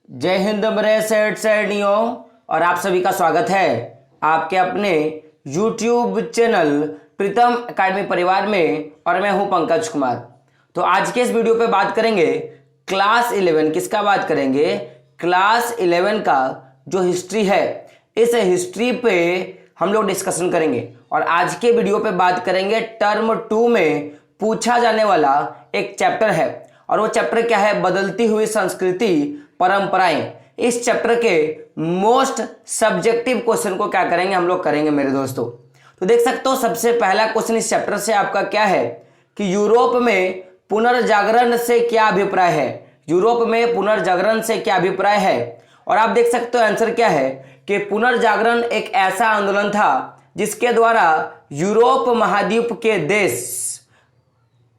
जय हिंद मेरे सेठ सेठियों और आप सभी का स्वागत है आपके अपने YouTube चैनल प्रीतम एकेडमी परिवार में। और मैं हूं पंकज कुमार। तो आज के इस वीडियो पे बात करेंगे क्लास 11। किसका बात करेंगे? क्लास 11 का जो हिस्ट्री है, इस हिस्ट्री पे हम लोग डिस्कशन करेंगे। और आज के वीडियो पे बात करेंगे टर्म 2 में पूछा जाने वाला एक चैप्टर है। और वो चैप्टर क्या है? बदलती हुई संस्कृति परंपराएं। इस चैप्टर के मोस्ट सब्जेक्टिव क्वेश्चन को क्या करेंगे? हम लोग करेंगे मेरे दोस्तों। तो देख सकते हो, सबसे पहला क्वेश्चन इस चैप्टर से आपका क्या है कि यूरोप में पुनर्जागरण से क्या अभिप्राय है? यूरोप में पुनर्जागरण से क्या अभिप्राय है? और आप देख सकते हो आंसर क्या है कि पुनर्जागरण एक ऐसा आंदोलन था जिसके द्वारा यूरोप महाद्वीप के देश,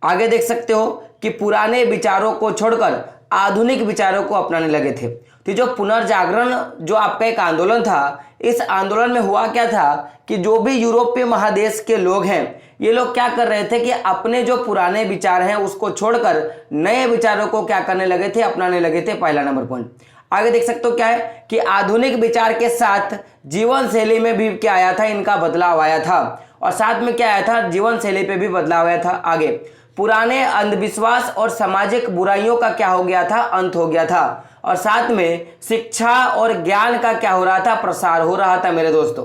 आगे देख सकते हो कि पुराने विचारों को छोड़कर आधुनिक विचारों को अपनाने लगे थे। तो जो पुनर्जागरण जो आपका एक आंदोलन था, इस आंदोलन में हुआ क्या था कि जो भी यूरोपीय महादेश के लोग हैं, ये लोग क्या कर रहे थे कि अपने जो पुराने विचार हैं उसको छोड़कर नए विचारों को क्या करने लगे थे? अपनाने लगे थे। पहला नंबर पॉइंट। आगे देख सकते हो क्या है कि आधुनिक विचार के साथ जीवन शैली में भी क्या आया था? इनका बदलाव आया था। और साथ में क्या आया था? जीवन शैली पे भी बदलाव आया था। आगे पुराने अंधविश्वास और सामाजिक बुराइयों का क्या हो गया था? अंत हो गया था। और साथ में शिक्षा और ज्ञान का क्या हो रहा था? प्रसार हो रहा था मेरे दोस्तों।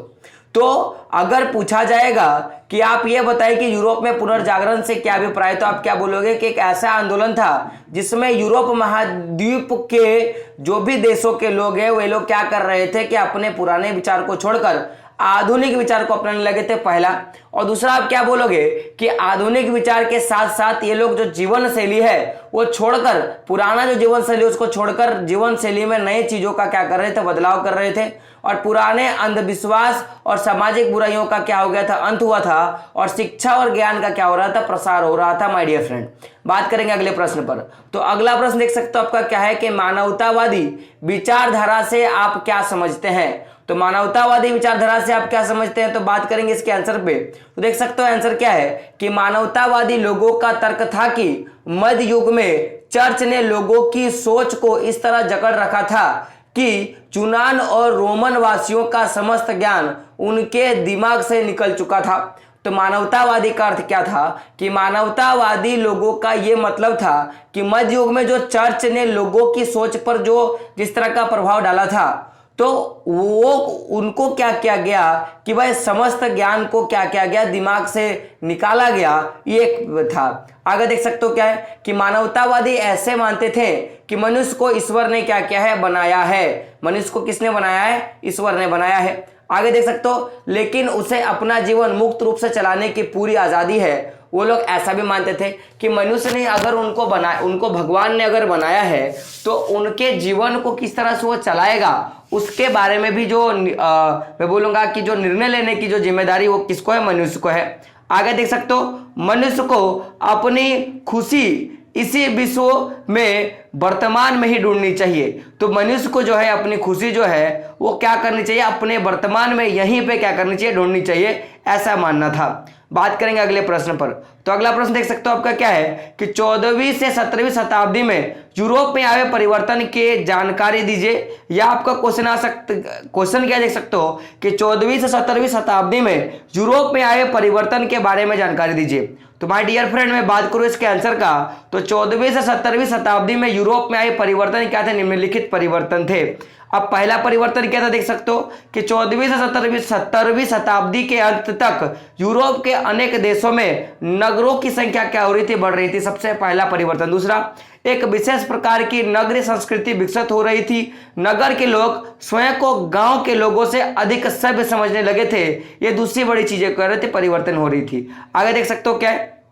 तो अगर पूछा जाएगा कि आप ये बताइए कि यूरोप में पुनर्जागरण से क्या अभिप्राय, तो आप क्या बोलोगे कि एक ऐसा आंदोलन था जिसमें यूरोप महाद्वीप के जो भी देशों के लोग हैं, वे लोग क्या कर रहे थे कि अपने पुराने विचार को छोड़कर आधुनिक विचार को अपनाने लगे थे। पहला। और दूसरा आप क्या बोलोगे कि आधुनिक विचार के साथ साथ ये लोग जो जीवन शैली है वो छोड़कर, पुराना जो जीवन शैली उसको छोड़कर जीवन शैली में नई चीजों का क्या कर रहे थे? बदलाव कर रहे थे। और पुराने अंधविश्वास और सामाजिक बुराइयों का क्या हो गया था? अंत हुआ था। और शिक्षा और ज्ञान का क्या हो रहा था? प्रसार हो रहा था। माय डियर फ्रेंड, बात करेंगे अगले प्रश्न पर। तो अगला प्रश्न देख सकते हो आपका क्या है कि मानवतावादी विचारधारा से आप क्या समझते हैं? तो मानवतावादी विचारधारा से आप क्या समझते हैं? तो बात करेंगे इसके आंसर पे। तो देख सकते हो आंसर क्या है कि मानवतावादी लोगों का तर्क था कि मध्य युग में चर्च ने लोगों की सोच को इस तरह जकड़ रखा था कि यूनान और रोमन वासियों का समस्त ज्ञान उनके दिमाग से निकल चुका था। तो मानवतावादी का अर्थ क्या था कि मानवतावादी लोगों का यह मतलब था कि मध्य युग में जो चर्च ने लोगों की सोच पर जो जिस तरह का प्रभाव डाला था, तो वो उनको क्या किया गया कि भाई समस्त ज्ञान को क्या किया गया? दिमाग से निकाला गया। ये था। आगे देख सकते हो क्या है कि मानवतावादी ऐसे मानते थे कि मनुष्य को ईश्वर ने क्या किया है? बनाया है। मनुष्य को किसने बनाया है? ईश्वर ने बनाया है। आगे देख सकते हो, लेकिन उसे अपना जीवन मुक्त रूप से चलाने की पूरी आजादी है। वो लोग ऐसा भी मानते थे कि मनुष्य ने अगर उनको भगवान ने अगर बनाया है तो उनके जीवन को किस तरह से वो चलाएगा, उसके बारे में भी जो मैं बोलूंगा कि जो निर्णय लेने की जो जिम्मेदारी वो किसको है? मनुष्य को है। आगे देख सकते हो, मनुष्य को अपनी खुशी इसी विश्व में वर्तमान में ही ढूंढनी चाहिए। तो मनुष्य को जो है अपनी खुशी जो है वो क्या करनी चाहिए? अपने वर्तमान में यहीं पे क्या करनी चाहिए? ढूंढनी चाहिए, ऐसा मानना था। बात करेंगे अगले प्रश्न पर। तो अगला प्रश्न देख सकते हो आपका क्या है कि 14वीं से 17वीं शताब्दी में यूरोप में आए परिवर्तन की जानकारी दीजिए। या आपका क्वेश्चन आ सकता, क्वेश्चन क्या देख सकते हो कि 14वीं से 17वीं शताब्दी में यूरोप में आए परिवर्तन के बारे में जानकारी दीजिए। तो माय डियर फ्रेंड, मैं बात करूं इसके आंसर का, तो 14वीं से 17वीं शताब्दी में यूरोप में आए परिवर्तन क्या थे? निम्नलिखित परिवर्तन थे। अब पहला परिवर्तन क्या था? देख सकते हो कि 14वीं से 17वीं शताब्दी के अंत तक यूरोप के अनेक देशों में नगरों की संख्या क्या हो रही थी? बढ़ रही थी। सबसे पहला परिवर्तन। दूसरा, एक विशेष प्रकार की नगरीय संस्कृति विकसित हो रही थी। नगर के लोग स्वयं को गांव के लोगों से अधिक सभ्य समझने लगे थे। ये दूसरी बड़ी चीजें कर रहे थे, परिवर्तन हो रही थी। आगे देख सकते हो क्या है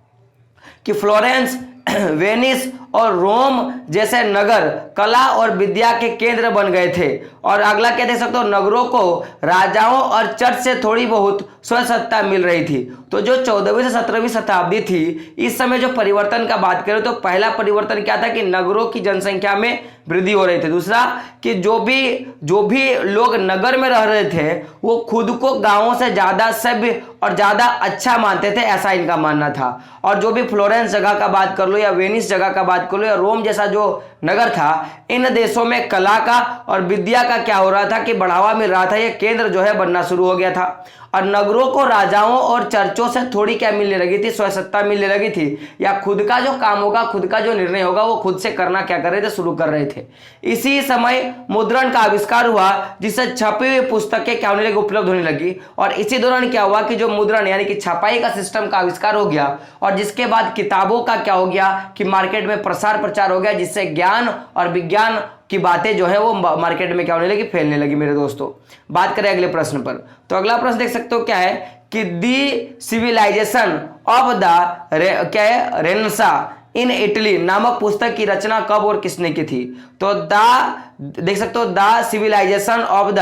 कि फ्लोरेंस, वेनिस और रोम जैसे नगर कला और विद्या के केंद्र बन गए थे। और अगला क्या देख सकते हो? नगरों को राजाओं और चर्च से थोड़ी बहुत स्वसत्ता मिल रही थी। तो जो 14वीं से 17वीं शताब्दी थी, इस समय जो परिवर्तन का बात करें तो पहला परिवर्तन क्या था कि नगरों की जनसंख्या में वृद्धि हो रही थी। दूसरा कि जो भी लोग नगर में रह रहे थे वो खुद को गांवों से ज्यादा सभ्य और ज्यादा अच्छा मानते थे, ऐसा इनका मानना था। और जो भी फ्लोरेंस जगह का बात कर लो या वेनिस जगह का बात बात करूँ या रोम जैसा जो नगर था, इन देशों में कला का और विद्या का क्या हो रहा था कि बढ़ावा मिल रहा था। यह केंद्र जो है बनना शुरू हो गया था और नगरों को राजाओं और चर्चों से थोड़ी क्या मिलने लगी थी, स्वसत्ता मिलने लगी थी, या खुद का जो काम होगा, खुद का जो निर्णय होगा वो खुद से करना क्या कर रहे थे, शुरू कर रहे थे। इसी समय मुद्रण का आविष्कार हुआ, जिससे छपी हुई पुस्तकें क्या होने लगी, उपलब्ध होने लगी। और इसी दौरान क्या हुआ कि जो मुद्रण यानी कि छपाई का सिस्टम का आविष्कार हो गया और जिसके बाद किताबों का क्या हो गया कि मार्केट में प्रसार प्रचार हो गया, जिससे ज्ञान और विज्ञान की बातें जो है वो मार्केट में क्या होने लगी, फैलने लगी। मेरे दोस्तों, बात करें अगले प्रश्न पर, तो अगला प्रश्न देख सकते हो क्या है कि दी सिविलाइजेशन ऑफ द क्या है रेनेसां इन इटली नामक पुस्तक की रचना कब और किसने की थी। तो देख सकते हो the civilization of the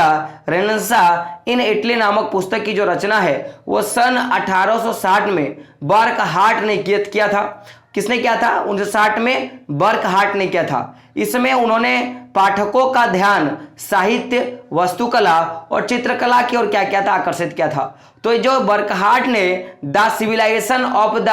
Renaissance in Italy नामक पुस्तक की जो रचना है वो सन 1860 में बर्कहार्ट ने किया था। किसने किया था? 1960 में बर्कहार्ट ने किया था। इसमें उन्होंने पाठकों का ध्यान साहित्य, वास्तुकला और चित्रकला की ओर क्या किया था, आकर्षित किया था। तो जो बर्कहार्ट ने the civilization of the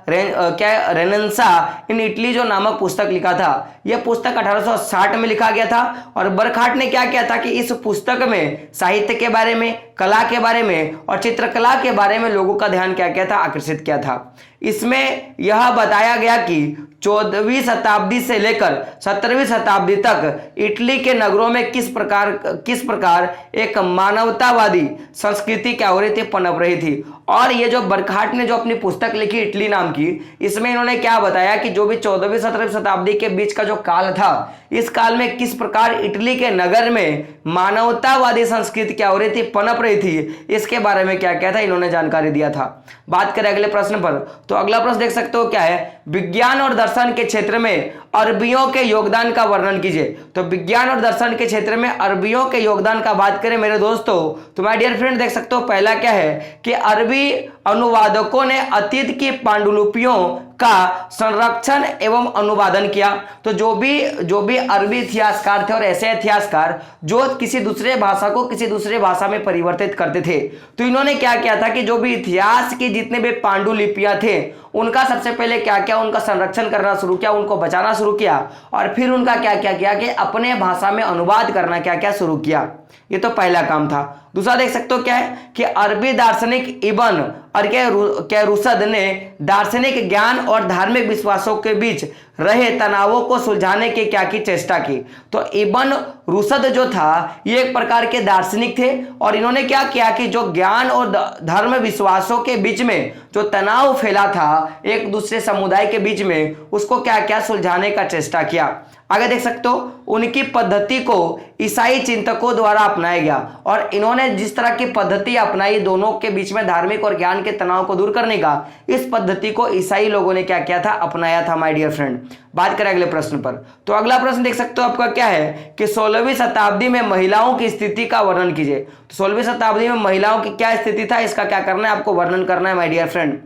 Renaissance in Italy जो नामक पुस्तक लिखा था, यह पुस्तक 1860 में लिखा गया था। और बर्कहार्ट ने क्या किया था कि इस पुस्तक में साहित्य के बारे में, कला के बारे में और चित्रकला के बारे में लोगों का ध्यान क्या किया था, आकर्षित किया था। इसमें यह बताया गया कि 14वीं शताब्दी से लेकर 17वीं शताब्दी तक इटली के नगरों में किस प्रकार एक मानवतावादी संस्कृति क्या हो रही थी, पनप रही थी। और ये जो बर्कहार्ट ने जो अपनी पुस्तक लिखी इटली नाम की, इसमें इन्होंने क्या बताया कि जो भी 14वीं 17वीं शताब्दी के बीच का जो काल था, इस काल में किस प्रकार इटली के नगर में मानवतावादी संस्कृति क्या हो रही थी, पनप रही थी, इसके बारे में क्या क्या था, इन्होंने जानकारी दिया था। बात करें अगले प्रश्न पर, तो अगला प्रश्न देख सकते हो क्या है, विज्ञान और दर्शन के क्षेत्र में अरबियों के योगदान का वर्णन कीजिए। तो विज्ञान और दर्शन के क्षेत्र में अरबियों के योगदान का बात करें मेरे दोस्तों, तो माय डियर फ्रेंड देख सकते हो पहला क्या है कि अरबी अनुवादकों ने अतीत की पांडुलिपियों का संरक्षण एवं अनुवादन किया। तो जो भी अरबी इतिहासकार थे और ऐसे इतिहासकार जो किसी दूसरे भाषा को किसी दूसरे भाषा में परिवर्तित करते थे, तो इन्होंने क्या किया था कि जो भी इतिहास की जितने भी पांडुलिपियां थे उनका सबसे पहले क्या किया, उनका संरक्षण करना शुरू किया, उनको बचाना शुरू किया और फिर उनका क्या क्या किया कि अपने भाषा में अनुवाद करना क्या क्या शुरू किया। ये तो पहला काम था। दूसरा देख सकते हो क्या है कि अरबी दार्शनिक इब्न और क्या रुशद ने दार्शनिक ज्ञान और धार्मिक विश्वासों के बीच रहे तनावों को सुलझाने की क्या की चेष्टा की। तो इब्न रुशद जो था ये एक प्रकार के दार्शनिक थे और इन्होंने क्या किया कि जो ज्ञान और धर्म विश्वासों के बीच में जो तनाव फैला था एक दूसरे समुदाय के बीच में, उसको क्या क्या सुलझाने का चेष्टा किया। आगे देख सकते हो उनकी पद्धति को ईसाई चिंतकों द्वारा अपनाया गया और इन्होंने जिस तरह की पद्धति अपनाई दोनों के बीच में धार्मिक और ज्ञान के तनाव को दूर करने का, इस पद्धति को ईसाई लोगों ने क्या किया था, अपनाया था माय डियर फ्रेंड। बात करें अगले प्रश्न पर, तो अगला प्रश्न देख सकते हो आपका क्या है कि 16वीं शताब्दी में महिलाओं की स्थिति का वर्णन कीजिए। तो 16वीं शताब्दी में महिलाओं की क्या स्थिति था, इसका क्या करना है, आपको वर्णन करना है माय डियर फ्रेंड।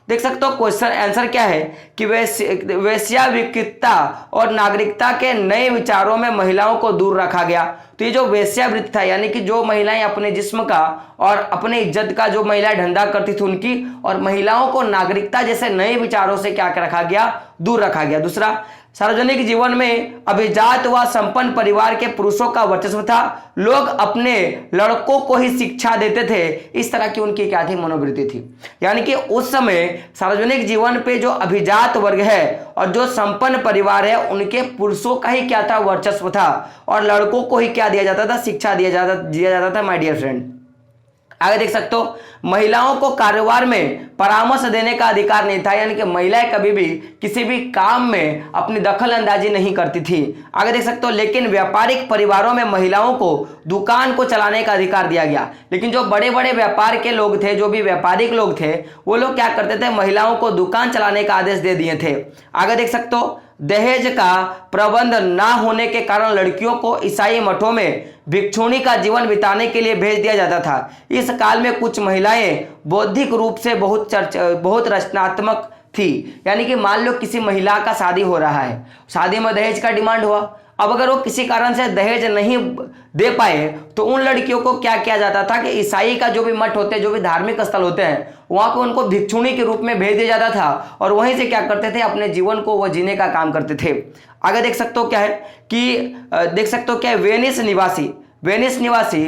देख सकते हो क्वेश्चन आंसर क्या है कि वेश्यावृत्तिता और नागरिकता के नए विचारों में महिलाओं को दूर रखा गया। तो ये जो वेश्यावृत्ति था यानी कि जो महिलाएं अपने जिस्म का और अपने इज्जत का जो महिलाएं धंधा करती थी उनकी, और महिलाओं को नागरिकता जैसे नए विचारों से क्या रखा गया, दूर रखा गया। दूसरा, सार्वजनिक जीवन में अभिजात व संपन्न परिवार के पुरुषों का वर्चस्व था, लोग अपने लड़कों को ही शिक्षा देते थे, इस तरह की उनकी क्या थी, मनोवृत्ति थी। यानी कि उस समय सार्वजनिक जीवन पे जो अभिजात वर्ग है और जो संपन्न परिवार है उनके पुरुषों का ही क्या था, वर्चस्व था और लड़कों को ही क्या दिया जाता था, शिक्षा दिया जाता था माय डियर फ्रेंड। आगे देख सकते हो महिलाओं को कारोबार में परामर्श देने का अधिकार नहीं था, यानी कि महिलाएं कभी भी किसी भी काम में अपनी दखल अंदाजी नहीं करती थी। आगे देख सकते हो लेकिन व्यापारिक परिवारों में महिलाओं को दुकान को चलाने का अधिकार दिया गया। लेकिन जो बड़े बड़े व्यापार के लोग थे, जो भी व्यापारिक लोग थे, वो लोग क्या करते थे, महिलाओं को दुकान चलाने का आदेश दे दिए थे। आगे देख सकते हो दहेज का प्रबंध ना होने के कारण लड़कियों को ईसाई मठों में भिक्षुणी का जीवन बिताने के लिए भेज दिया जाता था। इस काल में कुछ महिलाएं बौद्धिक रूप से बहुत रचनात्मक थी। यानी कि मान लो किसी महिला का शादी हो रहा है, शादी में दहेज का डिमांड हुआ, अब अगर वो किसी कारण से दहेज नहीं दे पाए तो उन लड़कियों को क्या किया जाता था कि ईसाई का जो भी मठ होते हैं, जो भी धार्मिक स्थल होते हैं, वहां पर उनको भिक्षुणी के रूप में भेज दिया जाता था और वहीं से क्या करते थे, अपने जीवन को वो जीने का काम करते थे। आगे देख सकते हो क्या है कि देख सकते हो क्या है, वेनिस निवासी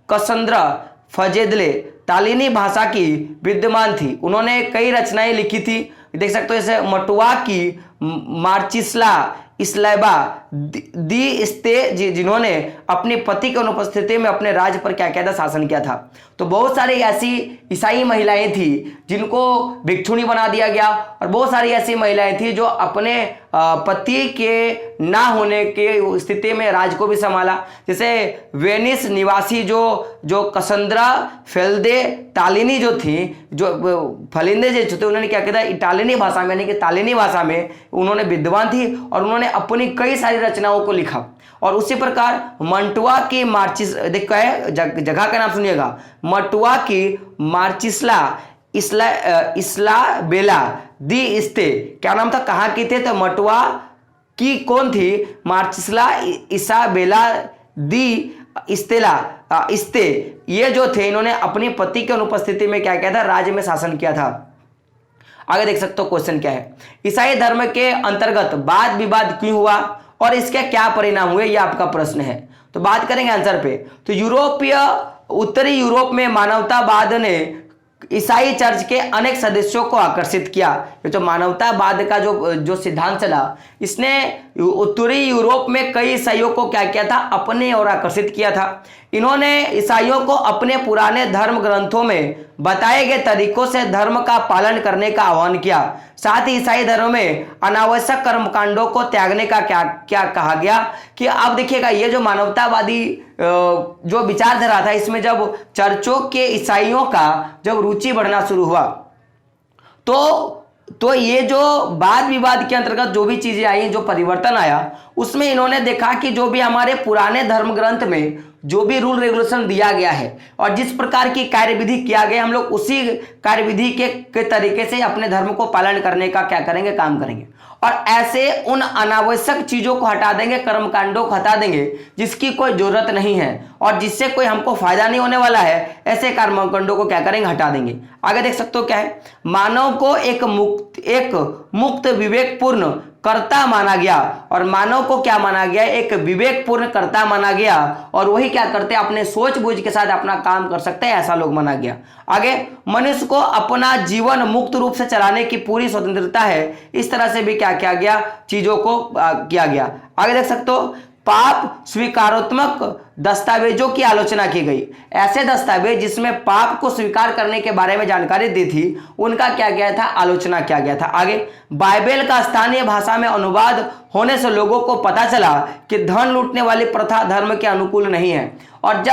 कसंद्रा फजेदले तालिनी भाषा की विद्वान थी। उन्होंने कई रचनाएं लिखी थी, देख सकते हो जैसे मटुआ की मार्चिस्ला इस्लाइबा दी इस्ते, जिन्होंने अपने पति की अनुपस्थिति में अपने राज्य पर क्या किया था, शासन किया था। तो बहुत सारी ऐसी ईसाई महिलाएं थी जिनको भिक्षुणी बना दिया गया और बहुत सारी ऐसी महिलाएं थी जो अपने पति के ना होने के स्थिति में राज को भी संभाला। जैसे वेनिस निवासी जो कसंद्रा फेल्दे तालिनी जो थी, जो फलिंदे जो थे, उन्होंने क्या किया था, इटालिनी भाषा में यानी कि तालिनी भाषा में उन्होंने विद्वान थी और उन्होंने अपनी कई सारी रचनाओं को लिखा। और उसी प्रकार मंटुआ की मार्चिस, देखो है जगह का नाम सुनिएगा, मटुआ की मार्चिस्ला इसला बेला दी इस्ते, क्या नाम था, कहाँ की थे, तो मटुआ की कौन थी, मार्चिस्ला इसाबेला दी इस्ते, ये जो थे इन्होंने अपनी पति की अनुपस्थिति में क्या किया था, राज्य में शासन किया था। आगे देख सकते हो क्वेश्चन क्या है, ईसाई धर्म के अंतर्गत वाद विवाद क्यों हुआ और इसके क्या परिणाम हुए, यह आपका प्रश्न है। तो बात करेंगे आंसर पे। तो उत्तरी यूरोप में मानवतावाद ने ईसाई चर्च के अनेक सदस्यों को आकर्षित किया। ये जो मानवतावाद का जो सिद्धांत चला, इसने उत्तरी यूरोप में कई ईसाइयों को क्या किया था, अपने ओर आकर्षित किया था। इन्होंने ईसाइयों को अपने पुराने धर्म ग्रंथों में बताए गए तरीकों से धर्म का पालन करने का आह्वान किया। साथ ही ईसाई धर्म में अनावश्यक कर्मकांडों को त्यागने का क्या कहा गया कि अब देखिएगा, ये जो मानवतावादी जो विचारधारा था, इसमें जब चर्चों के ईसाइयों का जब रुचि बढ़ना शुरू हुआ तो ये जो वाद विवाद के अंतर्गत जो भी चीजें आई, जो परिवर्तन आया, उसमें इन्होंने देखा कि जो भी हमारे पुराने धर्म ग्रंथ में जो भी रूल रेगुलेशन दिया गया है और जिस प्रकार की कार्यविधि किया गया, हम लोग उसी कार्यविधि के तरीके से अपने धर्म को पालन करने का क्या करेंगे, काम करेंगे। और ऐसे उन अनावश्यक चीजों को हटा देंगे, कर्मकांडों को हटा देंगे जिसकी कोई जरूरत नहीं है और जिससे कोई हमको फायदा नहीं होने वाला है, ऐसे कर्मकांडों को क्या करेंगे, हटा देंगे। आगे देख सकते हो क्या है, मानव को एक मुक्त विवेकपूर्ण कर्ता माना गया और मानव को क्या माना गया, एक विवेकपूर्ण कर्ता माना गया और वही क्या करते हैं, अपने सोच बूझ के साथ अपना काम कर सकते हैं, ऐसा लोग माना गया। आगे, मनुष्य को अपना जीवन मुक्त रूप से चलाने की पूरी स्वतंत्रता है, इस तरह से भी क्या किया गया, चीजों को किया गया। आगे देख सकते हो, पाप स्वीकारोत्मक दस्तावेजों की आलोचना की गई। ऐसे दस्तावेज जिसमें पाप को स्वीकार करने के बारे में जानकारी दी थी, उनका क्या गया था, आलोचना किया गया था। आगे, बाइबल का स्थानीय भाषा में अनुवाद होने से लोगों को पता चला कि धन लूटने वाली प्रथा धर्म के अनुकूल नहीं है। और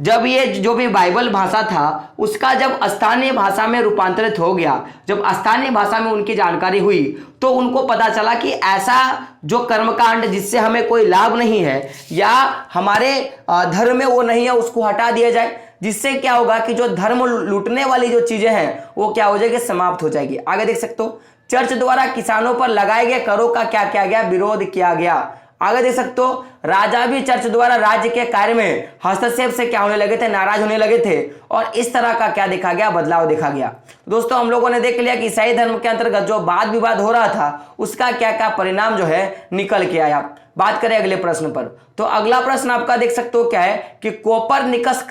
जब ये जो भी बाइबल भाषा था उसका जब स्थानीय भाषा में रूपांतरित हो गया, जब स्थानीय भाषा में उनकी जानकारी हुई, तो उनको पता चला कि ऐसा जो कर्मकांड जिससे हमें कोई लाभ नहीं है या हमारे धर्म में वो नहीं है, उसको हटा दिया जाए, जिससे क्या होगा कि जो धर्म लूटने वाली जो चीजें हैं वो क्या हो जाएगी, समाप्त हो जाएगी। आगे देख सकते हो, चर्च द्वारा किसानों पर लगाए गए करों का क्या किया गया, विरोध किया गया। आगे देख सकते हो, राजा भी चर्च द्वारा राज्य के कार्य में हस्तक्षेप से क्या होने लगे थे, नाराज होने लगे थे और इस तरह का क्या देखा गया, बदलाव देखा गया। दोस्तों, हम लोगों ने देख लिया कि ईसाई धर्म के अंतर्गत जो वाद विवाद हो रहा था उसका क्या क्या परिणाम जो है निकल के आया। बात करें अगले प्रश्न पर, तो अगला प्रश्न आपका देख सकते हो क्या है कि कोपरनिकस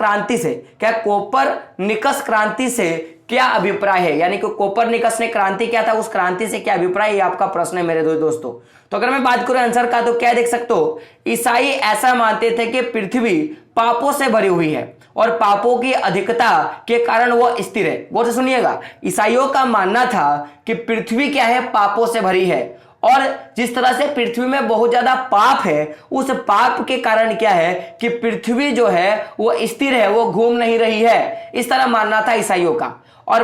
क्रांति से क्या अभिप्राय है, यानी कि कोपरनिकस ने क्रांति क्या था, उस क्रांति से क्या अभिप्राय है, ये आपका प्रश्न है मेरे दोस्तों। तो अगर मैं बात करूं आंसर का, तो क्या देख सकते हो, ईसाई ऐसा मानते थे कि पृथ्वी पापों से भरी हुई है और पापों की अधिकता के कारण वो स्थिर है। गौर से सुनिएगा, ईसाइयों का मानना था कि पृथ्वी क्या है, पापों से भरी है और जिस तरह से पृथ्वी में बहुत ज्यादा पाप है, उस पाप के कारण क्या है कि पृथ्वी जो है वो स्थिर है, वो घूम नहीं रही है, इस तरह मानना था ईसाइयों का। और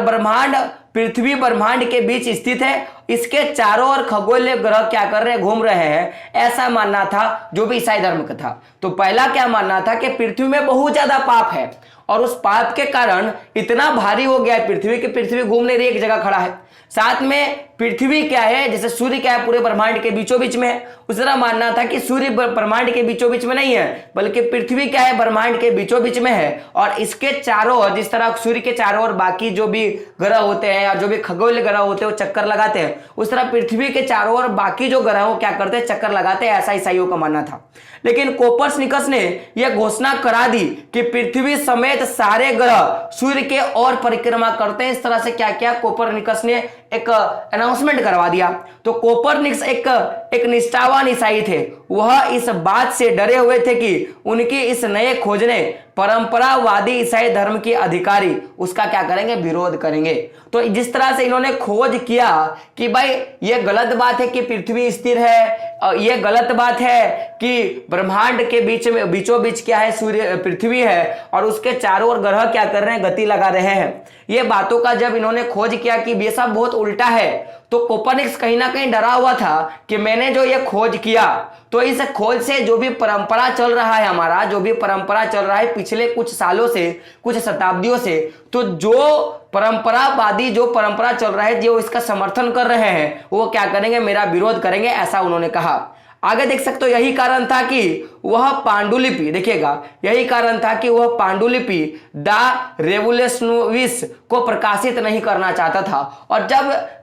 पृथ्वी ब्रह्मांड के बीच स्थित है, इसके चारों ओर खगोलीय ग्रह क्या कर रहे हैं, घूम रहे हैं, ऐसा मानना था जो भी ईसाई धर्म का था। तो पहला क्या मानना था कि पृथ्वी में बहुत ज्यादा पाप है और उस पाप के कारण इतना भारी हो गया है पृथ्वी की, पृथ्वी घूम नहीं रही, एक जगह खड़ा है। साथ में पृथ्वी क्या है, जैसे सूर्य क्या है पूरे ब्रह्मांड के बीचों बीच में है, उस तरह मानना था कि सूर्य ब्रह्मांड के बीचों बीच में नहीं है, बल्कि पृथ्वी क्या है ब्रह्मांड के बीचों बीच में है। और इसके चारों ओर, जिस तरह सूर्य के चारों ओर बाकी जो भी ग्रह होते हैं या जो भी खगोलीय ग्रह होते हैं वो चक्कर लगाते हैं, उस तरह पृथ्वी के चारों ओर बाकी जो ग्रह क्या करते हैं, चक्कर लगाते हैं, ऐसा ईसाइयों का मानना था। लेकिन कोपर्निकस ने यह घोषणा करा दी कि पृथ्वी समेत सारे ग्रह सूर्य के ओर परिक्रमा करते हैं। इस तरह से क्या किया, कोपर्निकस ने एक अनाउंसमेंट करवा दिया। तो कोपर्निकस एक निष्ठावान ईसाई थे। वह इस बात से डरे हुए थे कि उनकी इस नए खोज ने परंपरावादी ईसाई धर्म के अधिकारी उसका क्या करेंगे, विरोध करेंगे। तो जिस तरह से इन्होंने खोज किया कि भाई ये गलत बात है कि पृथ्वी स्थिर है, ये गलत बात है कि ब्रह्मांड के बीचों बीच क्या है, सूर्य पृथ्वी है और उसके चारों ओर ग्रह क्या कर रहे हैं, गति लगा रहे हैं। ये बातों का जब इन्होंने खोज किया कि ये सब बहुत उल्टा है, तो कोपर्निकस कहीं ना कहीं डरा हुआ था कि मैंने जो ये खोज किया, तो इस खोज से जो भी परंपरा चल रहा है, हमारा जो भी परंपरा चल रहा है पिछले कुछ सालों से, कुछ शताब्दियों से, तो जो परंपरावादी जो परंपरा चल रहा है, जो इसका समर्थन कर रहे हैं, वो क्या करेंगे, मेरा विरोध करेंगे, ऐसा उन्होंने कहा। आगे देख सकते हो, यही कारण था कि वह पांडुलिपि, देखिएगा, यही कारण था कि वह पांडुलिपि द रेवोल्यूशनविस को प्रकाशित नहीं करना चाहता था। और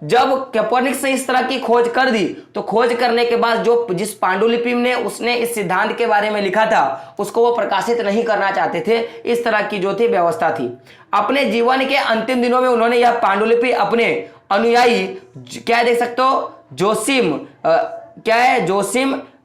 जब कोपर्निकस ने इस तरह की खोज कर दी, तो खोज करने के बाद जिस पांडुलिपि ने उसने इस सिद्धांत के बारे में लिखा था, उसको वो प्रकाशित नहीं करना चाहते थे। इस तरह की जो थी व्यवस्था थी। अपने जीवन के अंतिम दिनों में उन्होंने यह पांडुलिपि अपने अनुयायी, क्या देख सकते हो, जोसिम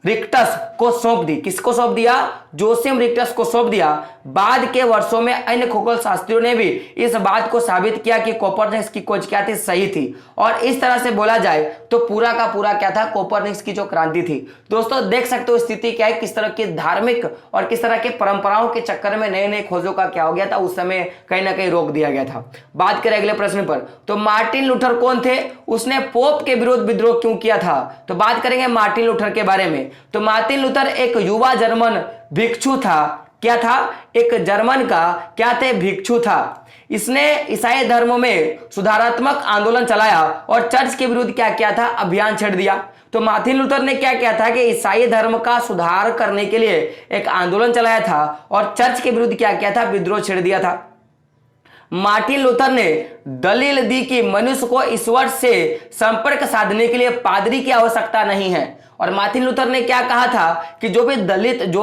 रिक्टस को सौंप दी। किसको सौंप दिया, जोसिम रिक्टस को सौंप दिया। बाद के वर्षों में अन्य खगोल शास्त्रियों ने भी इस बात को साबित किया कि कोपर्निकस की खोज क्या थी, सही थी। और इस तरह से बोला जाए तो पूरा का पूरा क्या था, कोपर्निकस की जो क्रांति थी। दोस्तों देख सकते हो स्थिति क्या है, किस तरह की धार्मिक और किस तरह के परंपराओं के चक्कर में नए नए खोजों का क्या हो गया था, उस समय कहीं ना कहीं रोक दिया गया था। बात करें अगले प्रश्न पर, तो मार्टिन लूथर कौन थे, उसने पोप के विरुद्ध विद्रोह क्यों किया था। तो बात करेंगे मार्टिन लूथर के बारे में। तो मार्टिन लूथर एक युवा जर्मन भिक्षु था। क्या था, एक जर्मन का क्या थे, भिक्षु था। इसने ईसाई धर्म में सुधारात्मक आंदोलन चलाया और चर्च के विरुद्ध क्या किया था, अभियान छेड़ दिया। तो मार्टिन लूथर ने क्या किया था कि ईसाई धर्म का सुधार करने के लिए एक आंदोलन चलाया था और चर्च के विरुद्ध क्या किया था, विद्रोह छेड़ दिया था। मार्टिन लूथर ने दलील दी कि मनुष्य को ईश्वर से संपर्क साधने के लिए पादरी की आवश्यकता नहीं है। और मार्टिन लूथर ने क्या कहा था कि जो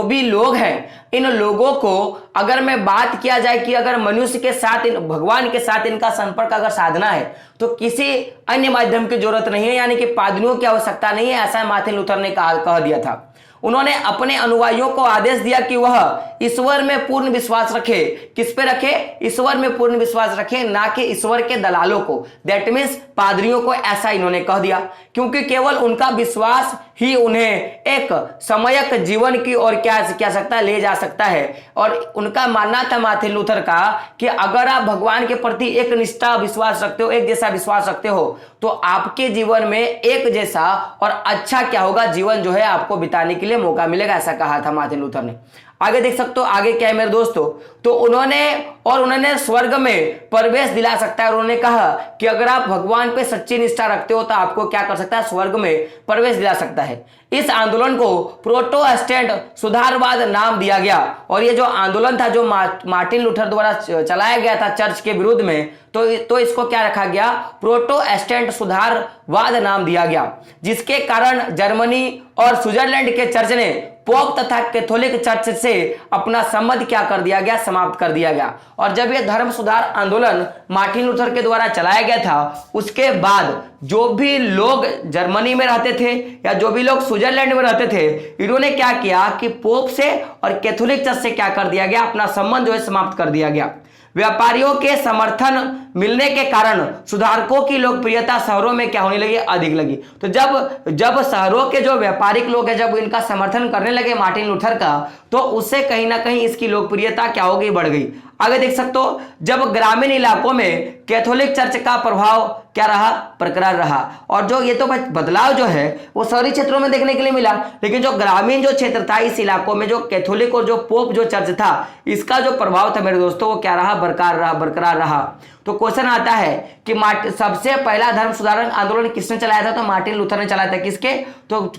भी लोग हैं, इन लोगों को अगर मैं बात किया जाए कि अगर मनुष्य के साथ, भगवान के साथ इनका संपर्क अगर साधना है, तो किसी अन्य माध्यम की जरूरत नहीं है, यानी कि पादरियों की आवश्यकता नहीं है, ऐसा मार्टिन लूथर ने कह दिया था। उन्होंने अपने अनुयायियों को आदेश दिया कि वह ईश्वर में पूर्ण विश्वास रखे। किस पे रखे, ईश्वर में पूर्ण विश्वास रखे, ना कि ईश्वर के दलालों को, दैट मीन्स पादरियों को, ऐसा इन्होंने कह दिया। क्योंकि केवल उनका विश्वास ही उन्हें एक समयक जीवन की ओर क्या सकता है, ले जा सकता है। और उनका मानना था मार्टिन लूथर का कि अगर आप भगवान के प्रति एक निष्ठा विश्वास रखते हो, एक जैसा विश्वास रखते हो, तो आपके जीवन में एक जैसा और अच्छा क्या होगा, जीवन जो है आपको बिताने के लिए मौका मिलेगा, ऐसा कहा था मार्टिन लूथर ने। आगे देख सकते हो, आगे क्या है मेरे दोस्तों, तो उन्होंने स्वर्ग में प्रवेश दिला सकता है। और उन्होंने कहा कि अगर आप भगवान पे सच्ची निष्ठा रखते हो तो आपको क्या कर सकता है, स्वर्ग में प्रवेश दिला सकता है। इस आंदोलन को प्रोटेस्टेंट सुधारवाद नाम दिया गया। और ये जो आंदोलन था, जो मार्टिन लूथर द्वारा चलाया गया था चर्च के विरुद्ध में, तो इसको क्या रखा गया, प्रोटेस्टेंट सुधारवाद नाम दिया गया। जिसके कारण जर्मनी और स्विट्जरलैंड के चर्च ने पोप तथा कैथोलिक चर्च से अपना संबंध क्या कर दिया गया, समाप्त कर दिया गया। और जब यह धर्म सुधार आंदोलन मार्टिन लूथर के द्वारा चलाया गया था, उसके बाद जो भी लोग जर्मनी में रहते थे या जो भी लोग स्विट्जरलैंड में रहते थे, इन्होंने क्या किया कि पोप से और कैथोलिक चर्च से क्या कर दिया गया, अपना संबंध जो है समाप्त कर दिया गया। व्यापारियों के समर्थन मिलने के कारण सुधारकों की लोकप्रियता शहरों में क्या होने लगी, अधिक लगी। तो जब शहरों के जो व्यापारिक लोग हैं, जब इनका समर्थन करने लगे मार्टिन लूथर का, तो उससे कहीं ना कहीं इसकी लोकप्रियता क्या हो गई, बढ़ गई। आगे देख सकते हो, जब ग्रामीण इलाकों में कैथोलिक चर्च का प्रभाव क्या रहा, बरकरार रहा। और जो ये तो बदलाव जो है वो शहरी क्षेत्रों में देखने के लिए मिला, लेकिन जो ग्रामीण जो क्षेत्र था इस इलाकों में जो कैथोलिक और जो पोप जो चर्च था इसका जो प्रभाव था मेरे दोस्तों वो क्या रहा, बरकरार रहा। तो क्वेश्चन आता है कि सबसे पहला धर्म सुधारण आंदोलन किसने चलाया था, तो मार्टिन लूथर ने चलाया था। किसके, तो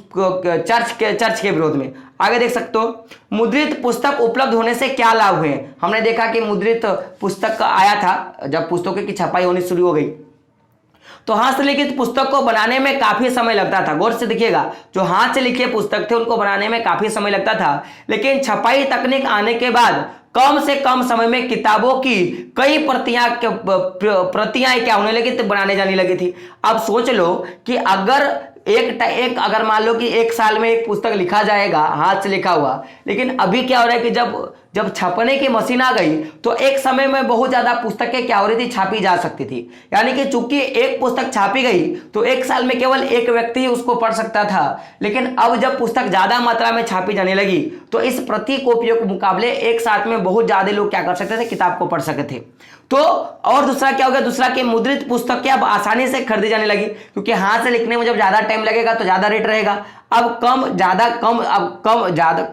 चर्च के विरोध में। आगे देख सकते हो, मुद्रित पुस्तक उपलब्ध होने से क्या लाभ हुए। हमने देखा कि मुद्रित पुस्तक आया था जब पुस्तकों की छपाई होनी शुरू हो गई, तो हाथ से लिखित पुस्तक को बनाने में काफी समय लगता था। गौर से देखिएगा, जो हाथ से लिखे पुस्तक थे उनको बनाने में काफी समय लगता था, लेकिन छपाई तकनीक आने के बाद कम से कम समय में किताबों की कई प्रतियां क्या होने लगी, तो बनाने जाने लगी थी। अब सोच लो कि अगर मान लो कि एक साल में एक पुस्तक लिखा जाएगा हाथ से लिखा हुआ, लेकिन अभी क्या हो रहा है कि जब छपने की मशीन आ गई तो एक समय में बहुत ज्यादा पुस्तकें क्या हो रही थी, छापी जा सकती थी। यानी कि चूंकि एक पुस्तक छापी गई तो एक साल में केवल एक व्यक्ति ही उसको पढ़ सकता था, लेकिन अब जब पुस्तक ज्यादा मात्रा में छापी जाने लगी तो इस प्रति कॉपियों के मुकाबले एक साथ में बहुत ज्यादा लोग क्या कर सकते थे, किताब को पढ़ सकते थे। तो और दूसरा क्या हो गया, दूसरा कि मुद्रित पुस्तक क्या अब आसानी से खरीदी जाने लगी, क्योंकि हाथ से लिखने में जब ज्यादा टाइम लगेगा तो ज्यादा रेट रहेगा। अब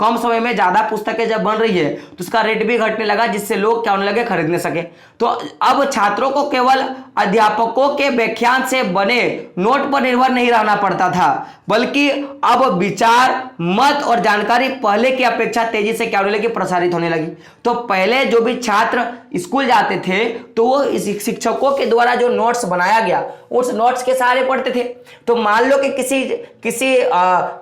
कम समय में ज्यादा पुस्तकें जब बन रही है तो उसका रेट भी घटने लगा, जिससे लोग क्या होने लगे, खरीदने सके। तो अब छात्रों को केवल अध्यापकों के व्याख्यान से बने नोट पर निर्भर नहीं रहना पड़ता था, बल्कि अब विचार, मत और जानकारी पहले की अपेक्षा तेजी से क्या होने लगी, प्रसारित होने लगी। तो पहले जो भी छात्र स्कूल जाते थे तो वो शिक्षकों के द्वारा जो नोट्स बनाया गया उस नोट्स के सहारे पढ़ते थे। तो मान लो कि किसी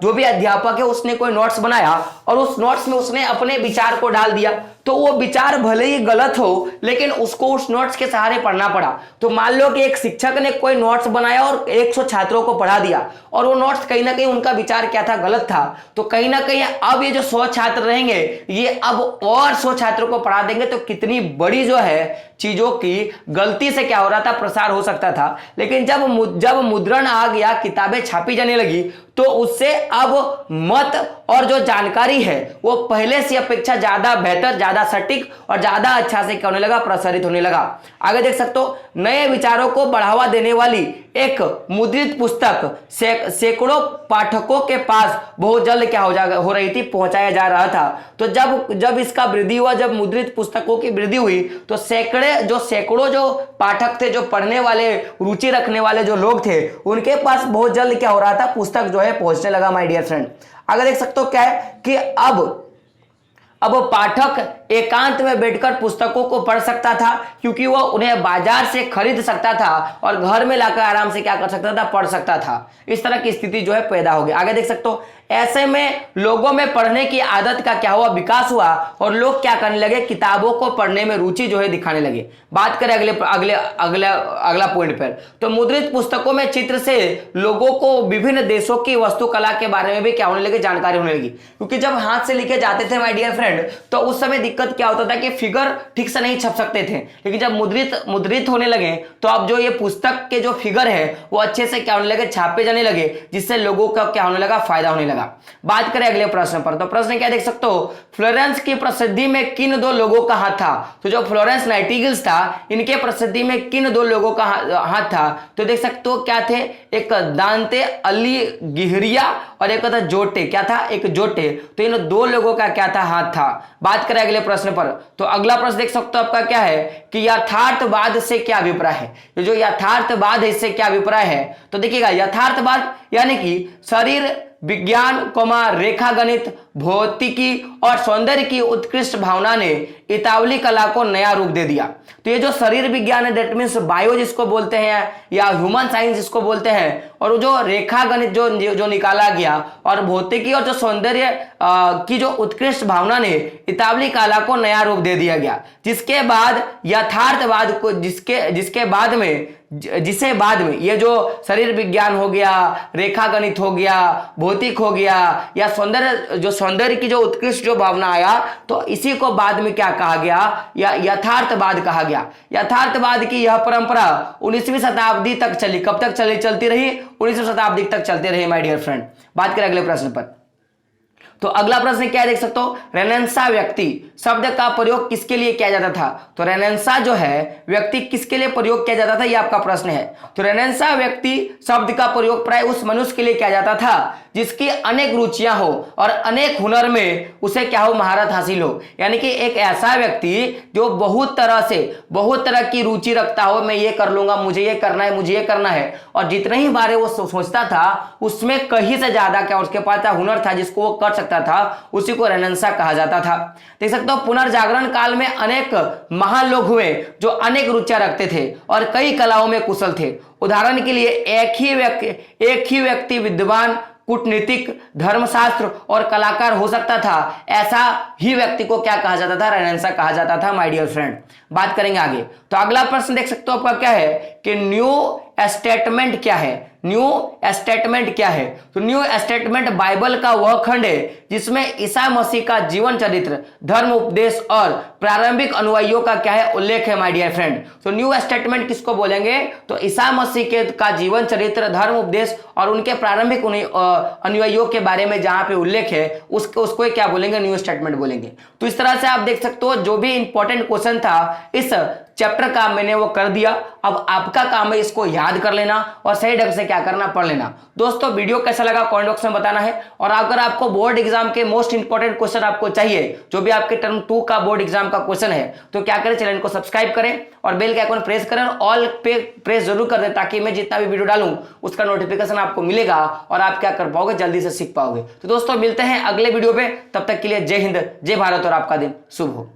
जो भी अध्यापक है उसने कोई नोट्स बनाया और उस नोट्स में उसने अपने विचार को डाल दिया, तो वो विचार भले ही गलत हो लेकिन उसको उस नोट्स के सहारे पढ़ना पड़ा। तो मान लो कि एक शिक्षक ने कोई नोट्स बनाया और 100 छात्रों को पढ़ा दिया और वो नोट्स कहीं ना कहीं उनका विचार क्या था, गलत था, तो कहीं ना कहीं अब ये जो 100 छात्र रहेंगे ये अब और 100 छात्रों को पढ़ा देंगे, तो कितनी बड़ी जो है चीजों की गलती से क्या हो रहा था, प्रसार हो सकता था। लेकिन जब मुद्रण आ गया, किताबें छापी जाने लगी, तो उससे अब मत और जो जानकारी है वो पहले से अपेक्षा ज्यादा बेहतर, ज्यादा सटीक और ज्यादा अच्छा से क्या होने लगा, प्रसारित होने लगा। आगे देख सकते हो, नए विचारों को बढ़ावा देने वाली एक मुद्रित पुस्तक सैकड़ों पाठकों के पास बहुत जल्द क्या हो रही थी, पहुंचाया जा रहा था। तो जब इसका वृद्धि हुआ, जब मुद्रित पुस्तकों की वृद्धि हुई, तो सैकड़ों जो पाठक थे, जो पढ़ने वाले, रुचि रखने वाले जो लोग थे, उनके पास बहुत जल्द क्या हो रहा था, पुस्तक जो है पहुंचने लगा माय डियर फ्रेंड। आगे देख सकते हो क्या है कि अब पाठक एकांत में बैठकर पुस्तकों को पढ़ सकता था, क्योंकि वह उन्हें बाजार से खरीद सकता था और घर में लाकर आराम से क्या कर सकता था, पढ़ सकता था। इस तरह की स्थिति जो है पैदा हो गई। आगे देख सकते हो, ऐसे में लोगों में पढ़ने की आदत का क्या हुआ, विकास हुआ और लोग क्या करने लगे, किताबों को पढ़ने में रुचि जो है दिखाने लगे। बात करें अगला पॉइंट पर, तो मुद्रित पुस्तकों में चित्र से लोगों को विभिन्न देशों की वास्तुकला के बारे में भी क्या होने लगे, जानकारी होने लगी। क्योंकि जब हाथ से लिखे जाते थे माय डियर फ्रेंड, तो उस समय दिक्कत क्या होता था कि फिगर ठीक से नहीं छप सकते थे, लेकिन जब मुद्रित होने लगे तो अब जो ये पुस्तक के जो फिगर है वो अच्छे से क्या होने लगे, छापे जाने लगे, जिससे लोगों का क्या होने लगा, फायदा होने लगा। बात करें अगले प्रश्न पर, तो प्रश्न क्या देख सकते हो, फ्लोरेंस की प्रसिद्धि में किन दो लोगों का हाथ था। तो जो फ्लोरेंस नाइटिंगेल था, इनके प्रसिद्धि में किन दो लोगों का हाथ था, तो देख सकते हो क्या थे, एक दांते अलिघिरिया और एक था जोटे, क्या था, एक जोटे। तो इन दो लोगों का क्या था, हाथ था। बात करें अगले प्रश्न पर, तो अगला प्रश्न देख सकते हो आपका क्या है कि यथार्थवाद से क्या अभिप्राय है। ये जो यथार्थवाद है इससे क्या अभिप्राय है, तो देखिएगा, यथार्थवाद यानी कि शरीर विज्ञान, रेखा गणित, भौतिकी और सौंदर्य की उत्कृष्ट भावना ने इतावली कला को नया रूप दे दिया। तो ये जो शरीर विज्ञान है, दैट मीन्स बायो जिसको बोलते हैं या ह्यूमन साइंस जिसको बोलते हैं, और जो रेखा गणित जो निकाला गया, और भौतिकी और जो सौंदर्य की जो उत्कृष्ट भावना ने इतावली कला को नया रूप दे दिया गया, जिसके बाद यथार्थवाद को जिसे बाद में ये जो शरीर विज्ञान हो गया, रेखा गणित हो गया, भौतिक हो गया, या सौंदर्य की जो उत्कृष्ट जो भावना आया, तो इसी को बाद में क्या कहा गया, या यथार्थवाद कहा गया। यथार्थवाद की यह परंपरा 19वीं शताब्दी तक चली। कब तक चलती रही, 19वीं शताब्दी तक चलती रही माय डियर फ्रेंड। बात करें अगले प्रश्न पर, तो अगला प्रश्न क्या देख सकते हो, रेनेसां व्यक्ति शब्द का प्रयोग किसके लिए किया जाता था। तो रेनेसां जो है व्यक्ति किसके लिए प्रयोग किया जाता था, यह आपका प्रश्न है। तो रेनेसां व्यक्ति शब्द का प्रयोग प्राय उस मनुष्य के लिए किया जाता था जिसकी अनेक रुचियां हो और अनेक हुनर में उसे क्या हो, महारत हासिल हो। यानी कि एक ऐसा व्यक्ति जो बहुत तरह की रुचि रखता हो, मैं ये कर लूंगा, मुझे ये करना है, मुझे ये करना है, और जितने ही बारे वो सोचता था उसमें कहीं से ज्यादा क्या उसके पास हुनर था जिसको वो कर सकता था, उसी को रेनेसां कहा जाता था। देख सकते हो पुनर्जागरण काल में अनेक महान लोग हुए जो अनेक रुचियां रखते थे और कई कलाओं में कुशल थे। उदाहरण के लिए एक ही व्यक्ति विद्वान, कूटनीतिक, धर्मशास्त्र और कलाकार हो सकता था। ऐसा ही व्यक्ति को क्या कहा जाता था, रेनेसां कहा जाता था माय डियर फ्रेंड। बात करेंगे आगे। तो अगला प्रश्न देख सकते हो आपका क्या है कि न्यू स्टेटमेंट क्या है। न्यू स्टेटमेंट क्या है। तो न्यू स्टेटमेंट बाइबल का वह खंड है जिसमें ईसा मसीह का जीवन चरित्र, धर्म उपदेश और प्रारंभिक अनुयायियों का क्या है, उल्लेख है माय डियर फ्रेंड। तो न्यू स्टेटमेंट किसको बोलेंगे, तो ईसा मसीह के का जीवन चरित्र, धर्म उपदेश और उनके प्रारंभिक अनुयायियों के बारे में जहां पे उल्लेख है उसको क्या बोलेंगे, न्यू स्टेटमेंट बोलेंगे। तो इस तरह से आप देख सकते हो जो भी इंपॉर्टेंट क्वेश्चन था इस चैप्टर का मैंने वो कर दिया। अब आपका काम है इसको याद कर लेना और सही ढंग से क्या करना, पढ़ लेना। दोस्तों वीडियो कैसा लगा कमेंट बॉक्स में बताना है। और अगर आपको बोर्ड एग्जाम के मोस्ट इंपॉर्टेंट क्वेश्चन आपको चाहिए, जो भी आपके टर्म 2 का बोर्ड एग्जाम का क्वेश्चन है, तो क्या करें, चैनल को सब्सक्राइब करें और बेल के आइकन प्रेस करें और ऑल पे प्रेस जरूर कर दें ताकि मैं जितना भी वीडियो डालूं उसका नोटिफिकेशन आपको मिलेगा और आप क्या कर पाओगे, जल्दी से सीख पाओगे। तो दोस्तों मिलते हैं अगले वीडियो पे, तब तक के लिए जय हिंद, जय भारत और आपका दिन शुभ हो।